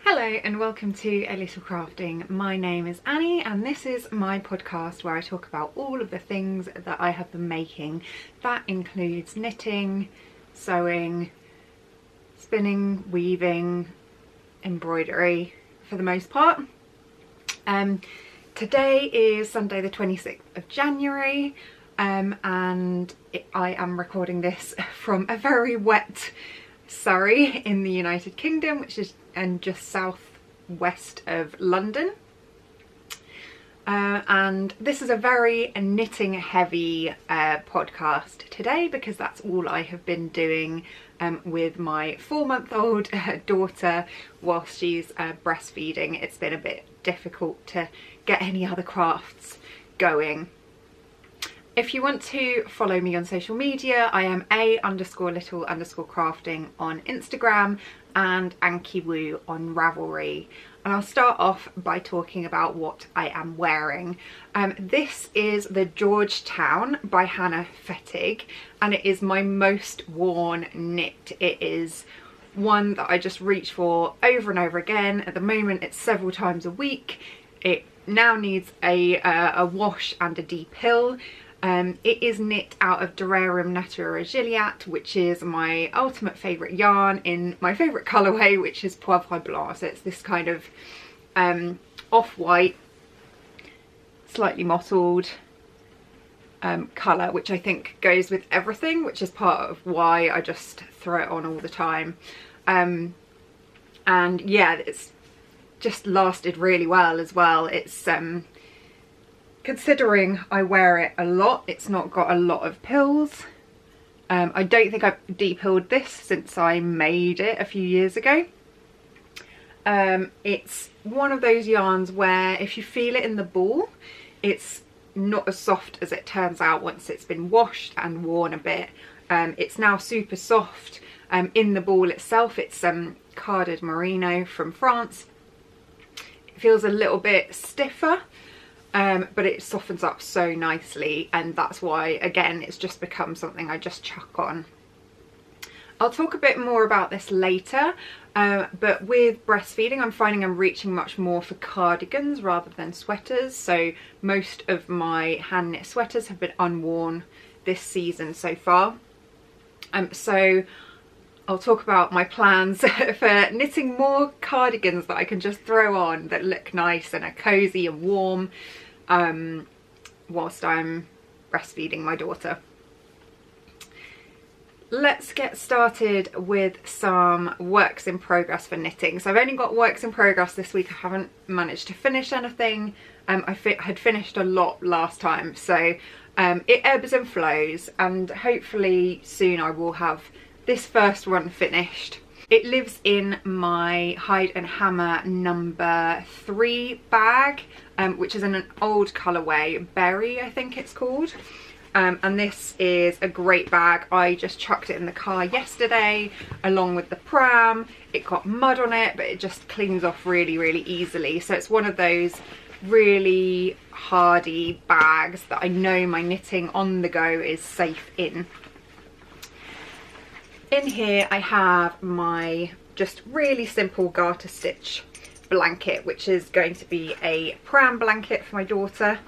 Hello and welcome to A Little Crafting. My name is Annie and this is my podcast where I talk about all of the things that I have been making. That includes knitting, sewing, spinning, weaving, embroidery for the most part. Today is Sunday the 26th of January and I am recording this from a very wet Surrey in the United Kingdom, which is just southwest of London. And this is a very knitting heavy podcast today because that's all I have been doing with my 4-month-old daughter whilst she's breastfeeding. It's been a bit difficult to get any other crafts going. If you want to follow me on social media, I am a_little_crafting on Instagram and Ankiwoo on Ravelry. And I'll start off by talking about what I am wearing. This is the Georgetown by Hannah Fettig, and it is my most worn knit. It is one that I just reach for over and over again. At the moment it's several times a week. It now needs a wash and a depill. It is knit out of Dererum Natura Gilliatt, which is my ultimate favourite yarn in my favourite colourway, which is Poivre Blanc. So it's this kind of off-white, slightly mottled colour, which I think goes with everything, which is part of why I just throw it on all the time. And yeah, it's just lasted really well as well. It's considering I wear it a lot, it's not got a lot of pills. I don't think I've depilled this since I made it a few years ago. It's one of those yarns where if you feel it in the ball, it's not as soft as it turns out once it's been washed and worn a bit. It's now super soft in the ball itself. It's Cardigan merino from France. It feels a little bit stiffer. But it softens up so nicely, and that's why, again, it's just become something I just chuck on. I'll talk a bit more about this later, but with breastfeeding I'm finding I'm reaching much more for cardigans rather than sweaters, so most of my hand knit sweaters have been unworn this season so far. So I'll talk about my plans for knitting more cardigans that I can just throw on that look nice and are cosy and warm whilst I'm breastfeeding my daughter. Let's get started with some works in progress for knitting. So I've only got works in progress this week. I haven't managed to finish anything. I had finished a lot last time, so it ebbs and flows, and hopefully soon I will have this first one finished. It lives in my Hide and Hammer number 3 bag, which is in an old colourway, Berry I think it's called. And this is a great bag. I just chucked it in the car yesterday along with the pram. It got mud on it, but it just cleans off really, really easily. So it's one of those really hardy bags that I know my knitting on the go is safe in. In here I have my just really simple garter stitch blanket, which is going to be a pram blanket for my daughter.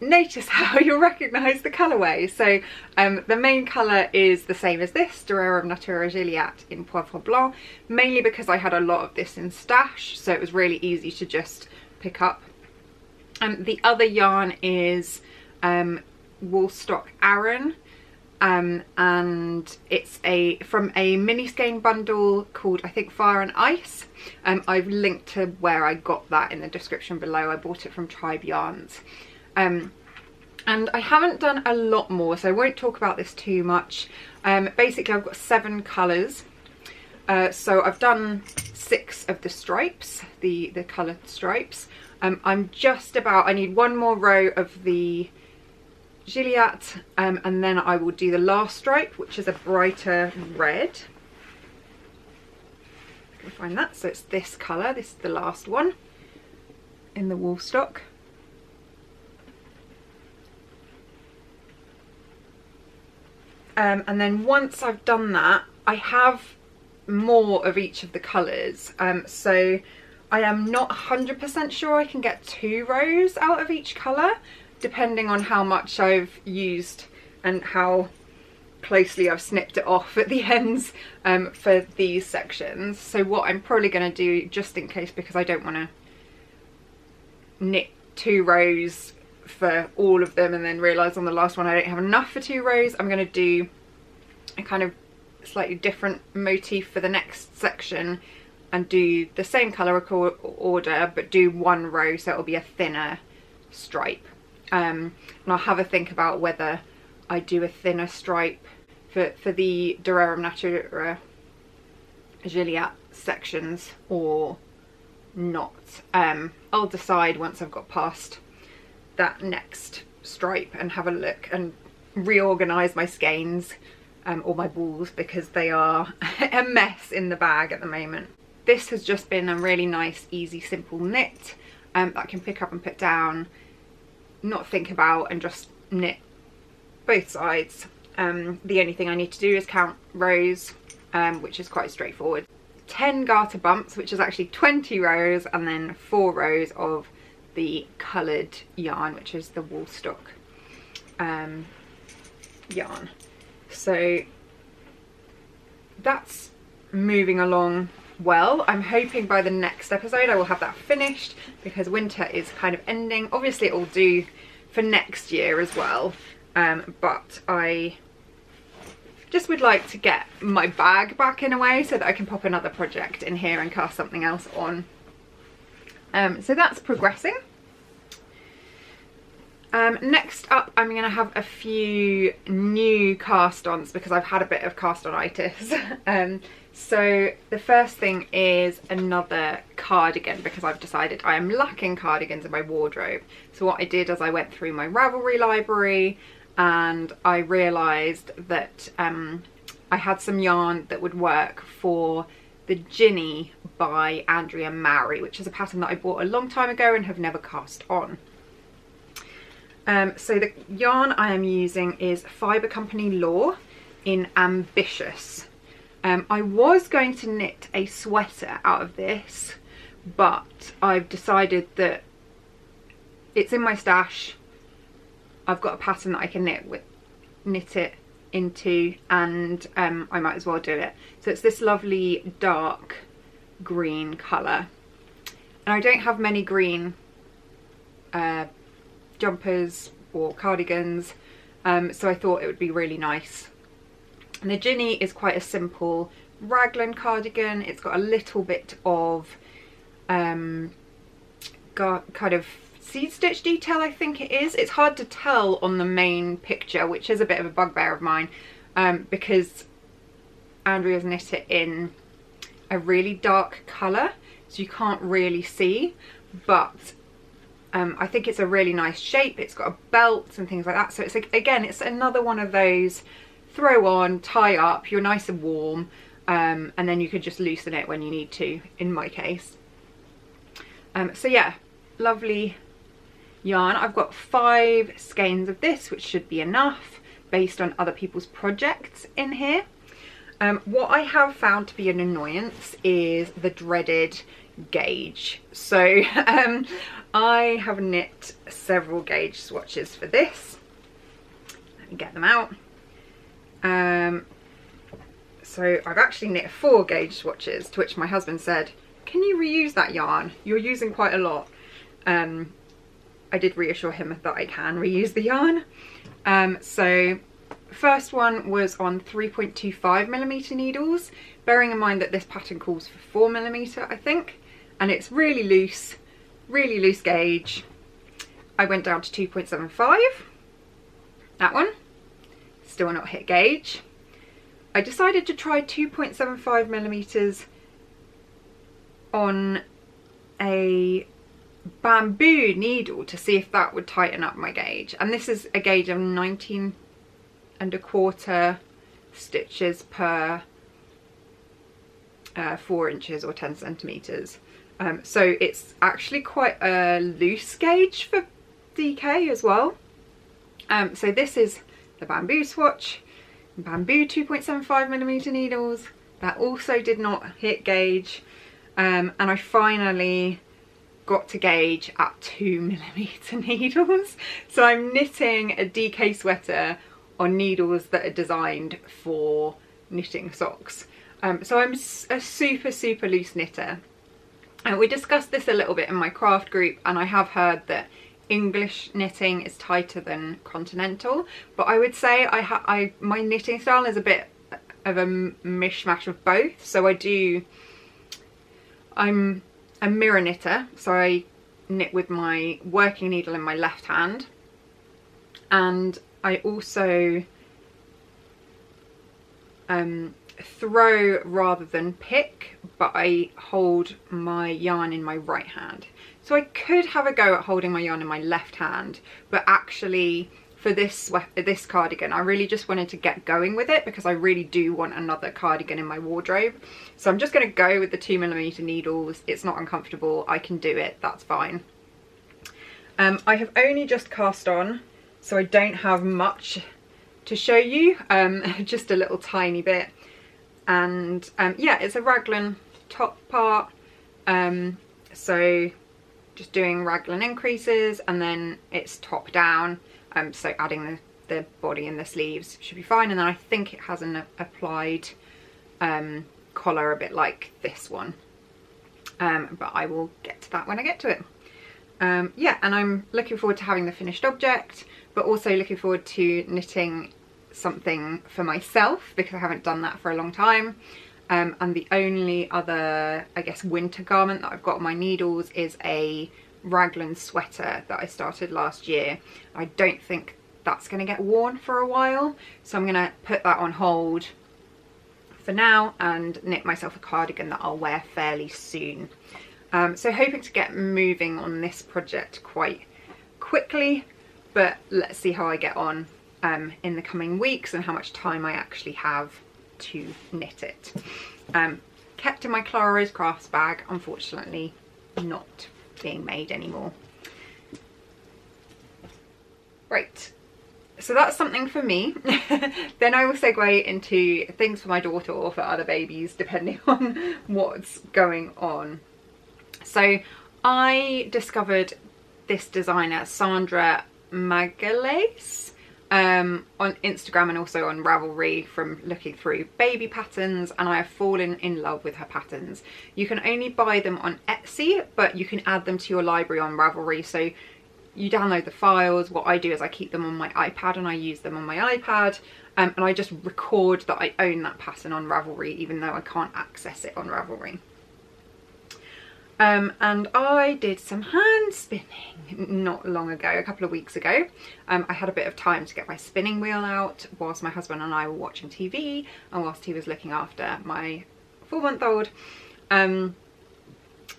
Notice how you'll recognise the colourway. So the main colour is the same as this, Dererum Natura Gilliatt in Poivre Blanc, mainly because I had a lot of this in stash, so it was really easy to just pick up. The other yarn is Woolstok Aran. And it's from a mini skein bundle called, I think, Fire and Ice. I've linked to where I got that in the description below. I bought it from Tribe Yarns. And I haven't done a lot more, so I won't talk about this too much. Basically I've got 7 colours. So I've done 6 of the stripes, the coloured stripes. I'm just about, I need 1 more row of the Gilliatt, and then I will do the last stripe, which is a brighter red. I can find that. So it's this colour. This is the last one in the Woolstok. And then once I've done that, I have more of each of the colours. So I am not 100% sure I can get 2 rows out of each colour, depending on how much I've used and how closely I've snipped it off at the ends for these sections. So what I'm probably going to do, just in case, because I don't want to knit 2 rows for all of them and then realise on the last one I don't have enough for 2 rows, I'm going to do a kind of slightly different motif for the next section and do the same colour order but do 1 row, so it'll be a thinner stripe. And I'll have a think about whether I do a thinner stripe for the Dererum Natura Gilliatt sections or not. I'll decide once I've got past that next stripe and have a look and reorganise my skeins or my balls, because they are a mess in the bag at the moment. This has just been a really nice, easy, simple knit that I can pick up and put down, not think about, and just knit both sides. The only thing I need to do is count rows, which is quite straightforward. 10 garter bumps, which is actually 20 rows, and then 4 rows of the coloured yarn, which is the Woolstok yarn. So that's moving along well. I'm hoping by the next episode I will have that finished, because winter is kind of ending. Obviously it will do for next year as well, but I just would like to get my bag back in a way so that I can pop another project in here and cast something else on. So that's progressing. Next up, I'm going to have a few new cast-ons because I've had a bit of cast-on-itis. So the first thing is another cardigan, because I've decided I am lacking cardigans in my wardrobe. So what I did is I went through my Ravelry library and I realised that I had some yarn that would work for the Ginny by Andrea and Mowry, which is a pattern that I bought a long time ago and have never cast on. So the yarn I am using is Fibre Company Law in Ambitious. I was going to knit a sweater out of this, but I've decided that it's in my stash. I've got a pattern that I can knit it into, and I might as well do it. So it's this lovely dark green colour, and I don't have many green jumpers or cardigans, so I thought it would be really nice. And the Ginny is quite a simple raglan cardigan. It's got a little bit of kind of seed stitch detail, I think it is. It's hard to tell on the main picture, which is a bit of a bugbear of mine, because Andrea's knit it in a really dark colour, so you can't really see, but I think it's a really nice shape. It's got a belt and things like that, so it's like, again, it's another one of those throw on, tie up, you're nice and warm, and then you could just loosen it when you need to, in my case. So yeah, lovely yarn. I've got 5 skeins of this, which should be enough based on other people's projects in here. What I have found to be an annoyance is the dreaded gauge. So I have knit several gauge swatches for this. Let me get them out. So I've actually knit 4 gauge swatches, to which my husband said, can you reuse that yarn? You're using quite a lot. I did reassure him that I can reuse the yarn. So first one was on 3.25mm needles, bearing in mind that this pattern calls for 4mm, I think, and it's really loose gauge. I went down to 2.75, that one, still not hit gauge. I decided to try 2.75mm on a bamboo needle to see if that would tighten up my gauge, and this is a gauge of 19¼ stitches per 4 inches or 10 centimeters. So it's actually quite a loose gauge for DK as well. So this is the bamboo swatch, bamboo 2.75mm needles, That also did not hit gauge, and I finally got to gauge at 2mm needles. So I'm knitting a DK sweater on needles that are designed for knitting socks. So I'm a super loose knitter. We discussed this a little bit in my craft group, and I have heard that English knitting is tighter than continental, but I would say my knitting style is a bit of a mishmash of both. So I'm a mirror knitter, so I knit with my working needle in my left hand, and I also throw rather than pick, but I hold my yarn in my right hand. So I could have a go at holding my yarn in my left hand, but actually for this cardigan I really just wanted to get going with it, because I really do want another cardigan in my wardrobe. So I'm just going to go with the 2mm needles. It's not uncomfortable, I can do it, that's fine. I have only just cast on, so I don't have much to show you, just a little tiny bit. And yeah, it's a raglan top part, so just doing raglan increases, and then it's top down, so adding the body and the sleeves should be fine. And then I think it has an applied collar, a bit like this one, but I will get to that when I get to it. Yeah, and I'm looking forward to having the finished object, but also looking forward to knitting something for myself, because I haven't done that for a long time. And the only other, I guess, winter garment that I've got on my needles is a raglan sweater that I started last year. I don't think that's going to get worn for a while, so I'm going to put that on hold for now and knit myself a cardigan that I'll wear fairly soon. So hoping to get moving on this project quite quickly, but let's see how I get on in the coming weeks and how much time I actually have to knit it. Kept in my Clara Rose Crafts bag, unfortunately not being made anymore. Right, so that's something for me. Then I will segue into things for my daughter or for other babies, depending on what's going on. So I discovered this designer, Sandra Magalhães, on Instagram and also on Ravelry from looking through baby patterns, and I have fallen in love with her patterns. You can only buy them on Etsy, but you can add them to your library on Ravelry. So you download the files. What I do is I keep them on my iPad and I use them on my iPad, and I just record that I own that pattern on Ravelry, even though I can't access it on Ravelry. And I did some hand spinning not long ago, a couple of weeks ago. I had a bit of time to get my spinning wheel out whilst my husband and I were watching TV and whilst he was looking after my 4-month-old. And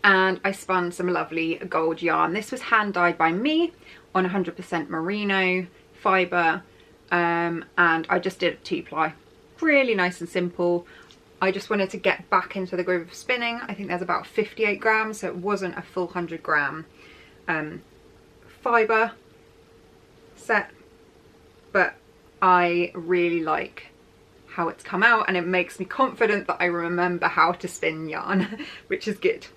I spun some lovely gold yarn. This was hand dyed by me on 100% merino fibre, and I just did a 2-ply. Really nice and simple. I just wanted to get back into the groove of spinning. I think there's about 58 grams, so it wasn't a full 100 gram fibre set, but I really like how it's come out, and it makes me confident that I remember how to spin yarn, which is good.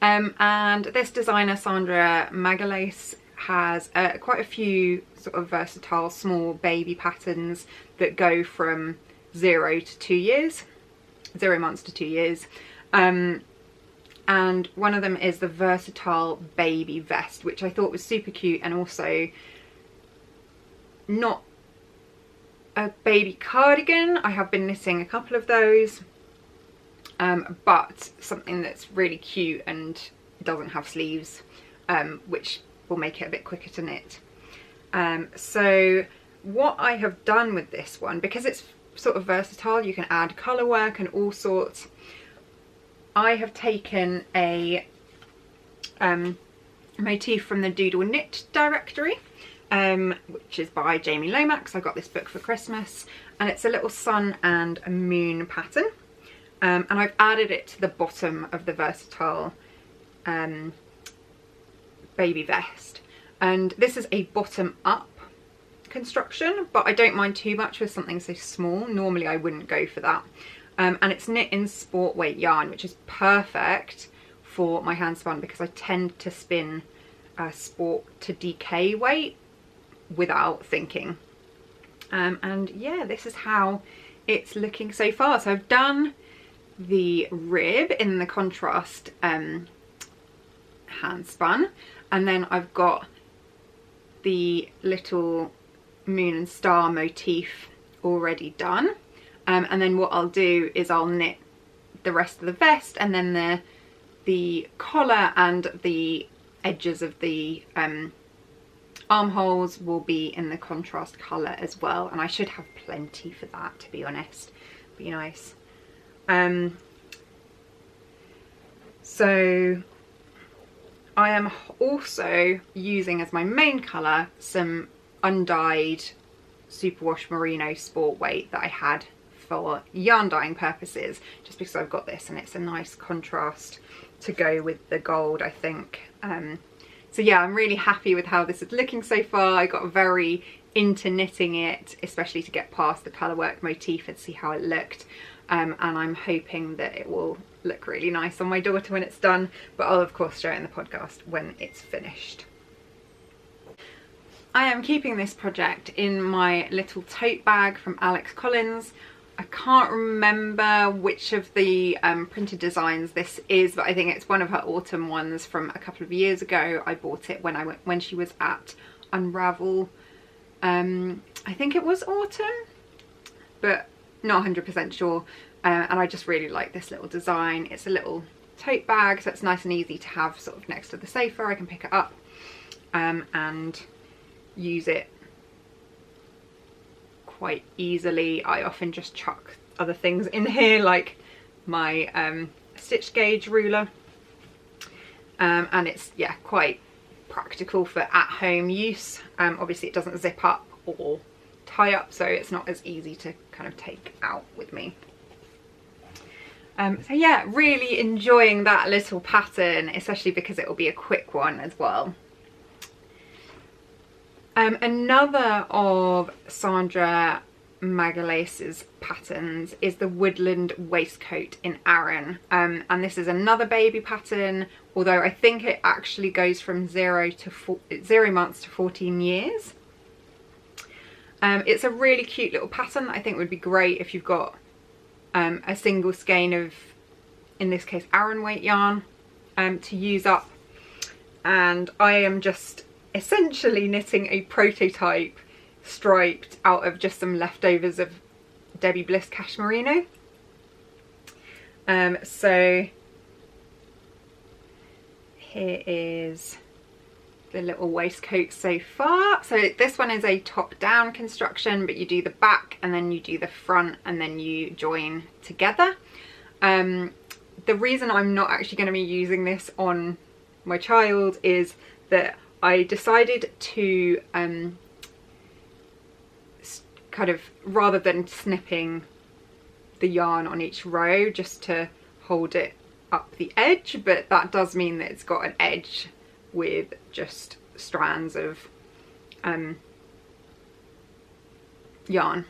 And this designer, Sandra Magalhães, has quite a few sort of versatile small baby patterns that go from 0 to 2 years, 0 months to 2 years, and one of them is the versatile baby vest, which I thought was super cute, and also not a baby cardigan. I have been knitting a couple of those, but something that's really cute and doesn't have sleeves, which will make it a bit quicker to knit. So what I have done with this one, because it's sort of versatile, you can add colour work and all sorts, I have taken a motif from the Doodle Knit Directory, which is by Jamie Lomax. I got this book for Christmas, and it's a little sun and a moon pattern, and I've added it to the bottom of the versatile baby vest. And this is a bottom up construction, but I don't mind too much with something so small. Normally I wouldn't go for that, and it's knit in sport weight yarn, which is perfect for my hand spun because I tend to spin sport to DK weight without thinking. And yeah, this is how it's looking so far. So I've done the rib in the contrast hand spun, and then I've got the little moon and star motif already done, and then what I'll do is I'll knit the rest of the vest, and then the collar and the edges of the armholes will be in the contrast colour as well, and I should have plenty for that, to be honest. Be nice. So I am also using as my main colour some undyed superwash merino sport weight that I had for yarn dyeing purposes, just because I've got this and it's a nice contrast to go with the gold, I think. So yeah, I'm really happy with how this is looking so far. I got very into knitting it, especially to get past the colourwork motif and see how it looked, and I'm hoping that it will look really nice on my daughter when it's done, but I'll of course show it in the podcast when it's finished. I am keeping this project in my little tote bag from Alex Collins. I can't remember which of the printed designs this is, but I think it's one of her autumn ones from a couple of years ago. I bought it when she was at Unravel. I think it was autumn, but not 100% sure. And I just really like this little design. It's a little tote bag, so it's nice and easy to have sort of next to the sofa. I can pick it up and use it quite easily. I often just chuck other things in here, like my stitch gauge ruler, and it's, yeah, quite practical for at-home use. Obviously it doesn't zip up or tie up, so it's not as easy to kind of take out with me. So yeah, really enjoying that little pattern, especially because it will be a quick one as well. Another of Sandra Magalhães' patterns is the Woodland Waistcoat in Aran, and this is another baby pattern, although I think it actually goes from 0 months to 14 years. It's a really cute little pattern that I think would be great if you've got a single skein of, in this case, Aran weight yarn to use up. And I am just essentially knitting a prototype striped out of just some leftovers of Debbie Bliss Cashmerino. So here is the little waistcoat so far. So this one is a top-down construction, but you do the back and then you do the front and then you join together. The reason I'm not actually going to be using this on my child is that I decided to kind of, rather than snipping the yarn on each row, just to hold it up the edge, but that does mean that it's got an edge with just strands of yarn,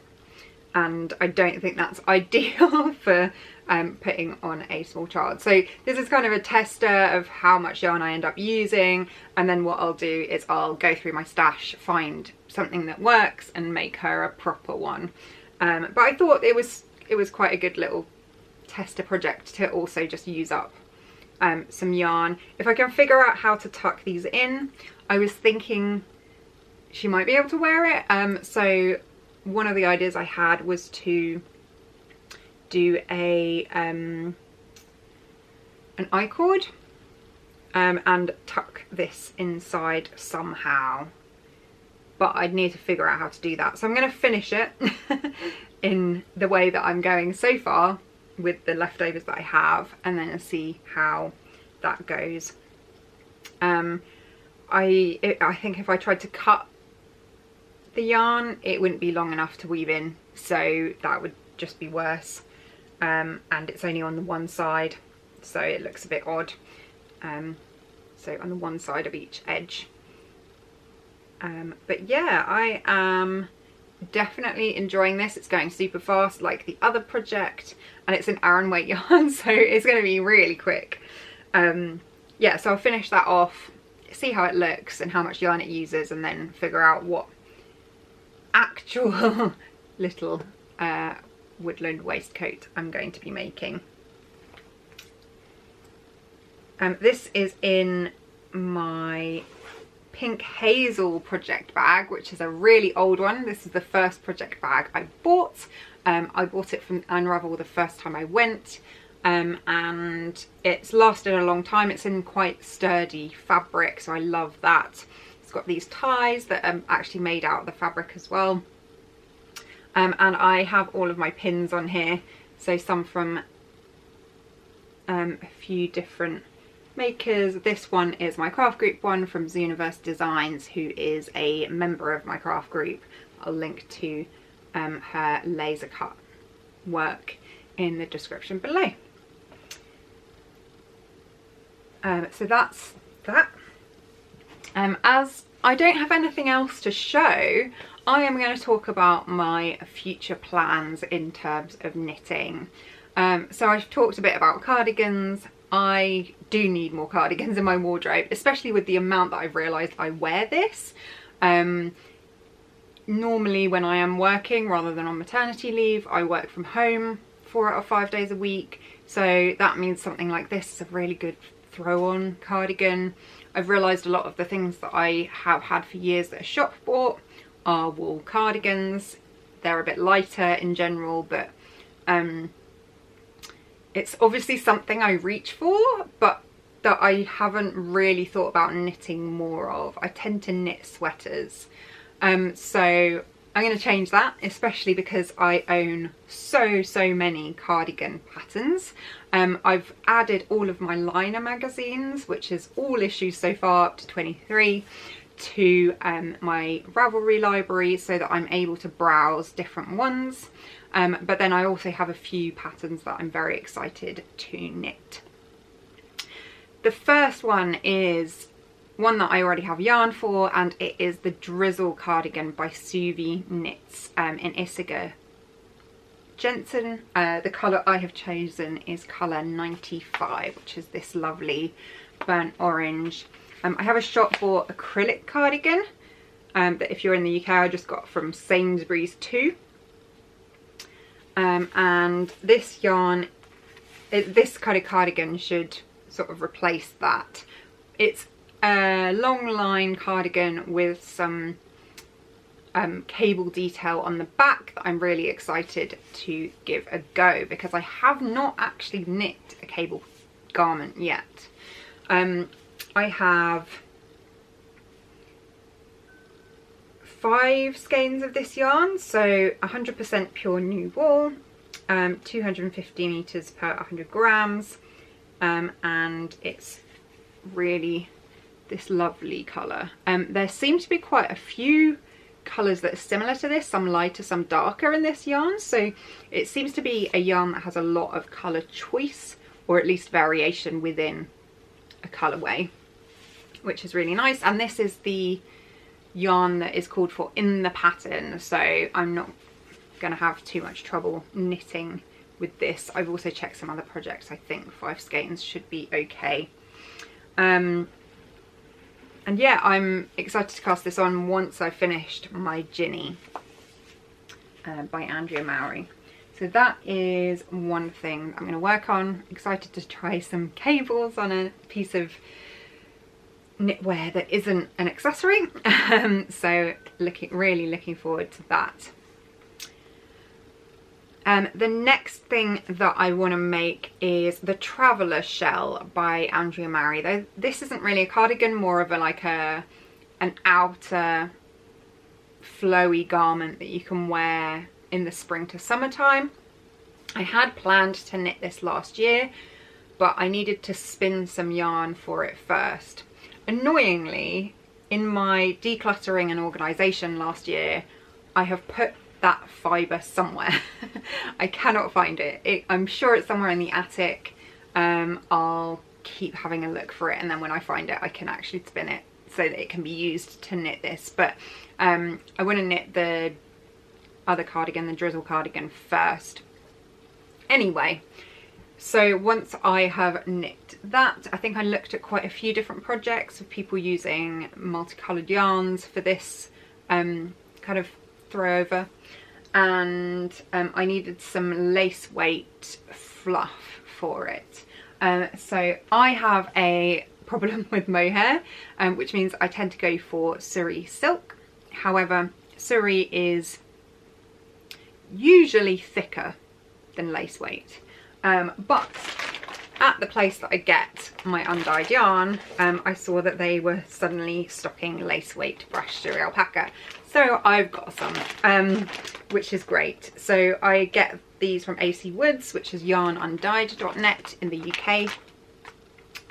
and I don't think that's ideal for putting on a small child. So this is kind of a tester of how much yarn I end up using, and then what I'll do is I'll go through my stash, find something that works and make her a proper one. But I thought it was quite a good little tester project to also just use up some yarn. If I can figure out how to tuck these in, I was thinking she might be able to wear it. So one of the ideas I had was to do an I-cord and tuck this inside somehow, but I'd need to figure out how to do that. So I'm going to finish it in the way that I'm going so far with the leftovers that I have, and then see how that goes. I think if I tried to cut the yarn, it wouldn't be long enough to weave in, so that would just be worse. And it's only on the one side, so it looks a bit odd. So on the one side of each edge. But yeah, I am definitely enjoying this. It's going super fast like the other project, and it's an Aran weight yarn, so it's going to be really quick. Yeah, so I'll finish that off, see how it looks and how much yarn it uses, and then figure out what actual little woodland waistcoat I'm going to be making. This is in my pink hazel project bag, which is a really old one. This is the first project bag I bought. I bought it from Unravel the first time I went, and it's lasted a long time. It's in quite sturdy fabric, so I love that. It's got these ties that are actually made out of the fabric as well. And I have all of my pins on here, so some from a few different makers. This one is my craft group one from Zooniverse Designs, who is a member of my craft group. I'll link to her laser cut work in the description below. So that's that. As I don't have anything else to show, I am going to talk about my future plans in terms of knitting. So I've talked a bit about cardigans. I do need more cardigans in my wardrobe, especially with the amount that I've realised I wear this. Normally when I am working rather than on maternity leave, I work from home 4 out of 5 days a week. So that means something like this is a really good throw-on cardigan. I've realised a lot of the things that I have had for years that are shop bought are wool cardigans. They're a bit lighter in general, but it's obviously something I reach for, but that I haven't really thought about knitting more of. I tend to knit sweaters. So I'm going to change that, especially because I own so many cardigan patterns. I've added all of my liner magazines, which is all issues so far up to 23, to my Ravelry library, so that I'm able to browse different ones. But then I also have a few patterns that I'm very excited to knit. The first one is one that I already have yarn for, and it is the Drizzle cardigan by Suvi Knits in Isager. Jensen. The colour I have chosen is colour 95, which is this lovely burnt orange. I have a shop bought acrylic cardigan that if you're in the UK I just got from Sainsbury's too. And this yarn, this kind of cardigan should sort of replace that. It's a long line cardigan with some cable detail on the back that I'm really excited to give a go, because I have not actually knit a cable garment yet. I have 5 skeins of this yarn, so 100% pure new wool, 250 meters per 100 grams, and it's really this lovely colour. There seem to be quite a few colours that are similar to this, some lighter, some darker in this yarn, so it seems to be a yarn that has a lot of colour choice, or at least variation within a colourway, which is really nice. And this is the yarn that is called for in the pattern, so I'm not going to have too much trouble knitting with this. I've also checked some other projects. I think 5 skeins should be okay. And yeah, I'm excited to cast this on once I've finished my Ginny by Andrea Mowry. So that is one thing I'm going to work on. Excited to try some cables on a piece of knitwear that isn't an accessory. So really looking forward to that. The next thing that I want to make is the Traveller Shell by Andrea Mowry. Though this isn't really a cardigan, more of an outer flowy garment that you can wear in the spring to summertime. I had planned to knit this last year, but I needed to spin some yarn for it first. Annoyingly, in my decluttering and organisation last year, I have put that fibre somewhere. I cannot find it. I'm sure it's somewhere in the attic. I'll keep having a look for it, and then when I find it I can actually spin it so that it can be used to knit this. But I want to knit the other cardigan, the Drizzle cardigan, first. Anyway, so once I have knit that, I think I looked at quite a few different projects of people using multicolored yarns for this kind of throw over, and I needed some lace weight fluff for it. So I have a problem with mohair, which means I tend to go for Surrey silk. However, Surrey is usually thicker than lace weight, but at the place that I get my undyed yarn, I saw that they were suddenly stocking lace weight brushed Surrey alpaca, so I've got some, which is great. So I get these from AC Woods, which is yarnundyed.net in the UK.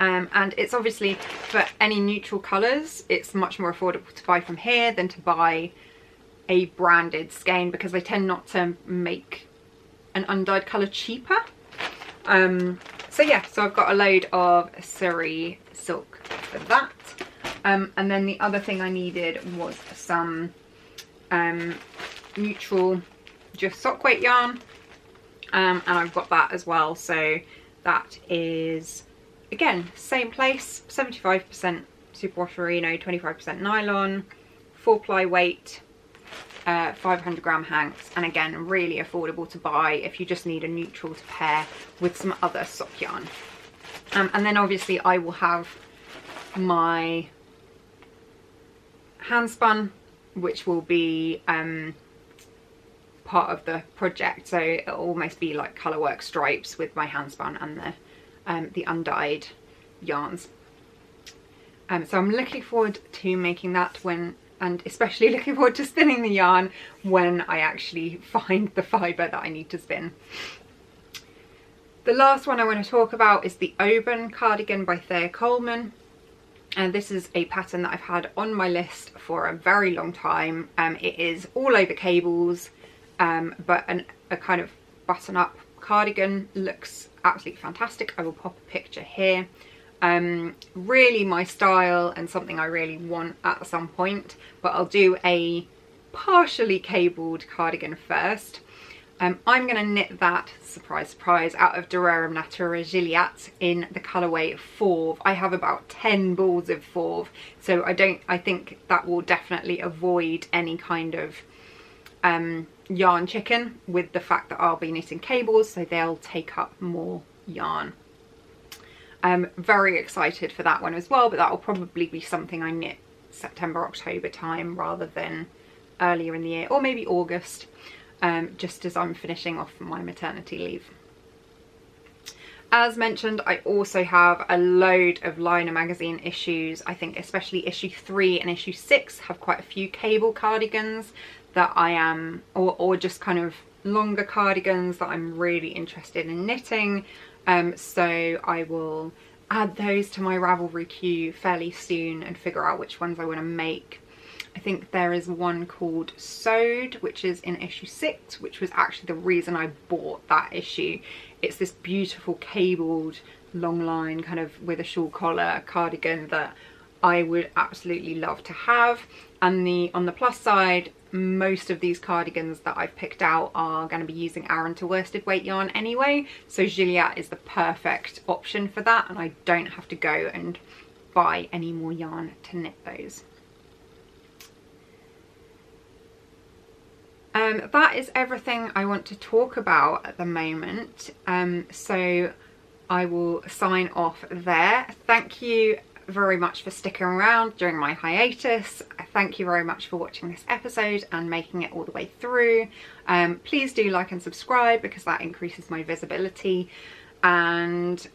And it's obviously, for any neutral colours, it's much more affordable to buy from here than to buy a branded skein, because they tend not to make an undyed colour cheaper. So yeah, so I've got a load of Surrey silk for that. And then the other thing I needed was some neutral just sock weight yarn, and I've got that as well. So that is, again, same place, 75% superwash merino, 25% nylon, 4-ply weight, 500 gram hanks, and again, really affordable to buy if you just need a neutral to pair with some other sock yarn. And then obviously I will have my handspun, which will be part of the project, so it'll almost be like colourwork stripes with my handspun and the undyed yarns. So I'm looking forward to making that and especially looking forward to spinning the yarn when I actually find the fibre that I need to spin. The last one I want to talk about is the Oban cardigan by Thea Coleman. And this is a pattern that I've had on my list for a very long time. It is all over cables, but a kind of button-up cardigan, looks absolutely fantastic. I will pop a picture here. Really my style and something I really want at some point, but I'll do a partially cabled cardigan first. I'm going to knit that, surprise surprise, out of Dererum Natura Gilliatt in the colourway Fauve. I have about 10 balls of Fauve, so I think that will definitely avoid any kind of yarn chicken with the fact that I'll be knitting cables, so they'll take up more yarn. I'm very excited for that one as well, but that will probably be something I knit September, October time rather than earlier in the year, or maybe August, just as I'm finishing off my maternity leave. As mentioned, I also have a load of Liner magazine issues. I think especially issue 3 and issue 6 have quite a few cable cardigans that I am, or just kind of longer cardigans that I'm really interested in knitting. So I will add those to my Ravelry queue fairly soon and figure out which ones I want to make. I think there is one called Sewed, which is in issue 6, which was actually the reason I bought that issue. It's this beautiful cabled long line kind of with a shawl collar cardigan that I would absolutely love to have. And on the plus side, most of these cardigans that I've picked out are going to be using Aran to worsted weight yarn anyway, so Gilliatt is the perfect option for that, and I don't have to go and buy any more yarn to knit those. That is everything I want to talk about at the moment, so I will sign off there. Thank you very much for sticking around during my hiatus. Thank you very much for watching this episode and making it all the way through. Please do like and subscribe because that increases my visibility, and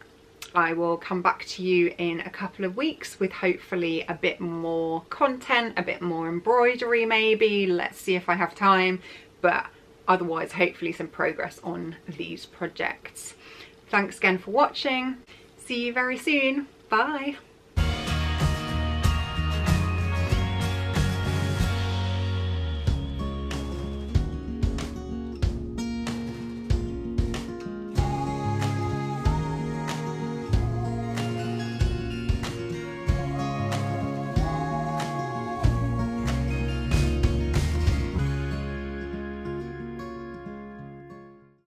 I will come back to you in a couple of weeks with hopefully a bit more content, a bit more embroidery maybe. Let's see if I have time, but otherwise hopefully some progress on these projects. Thanks again for watching. See you very soon. Bye.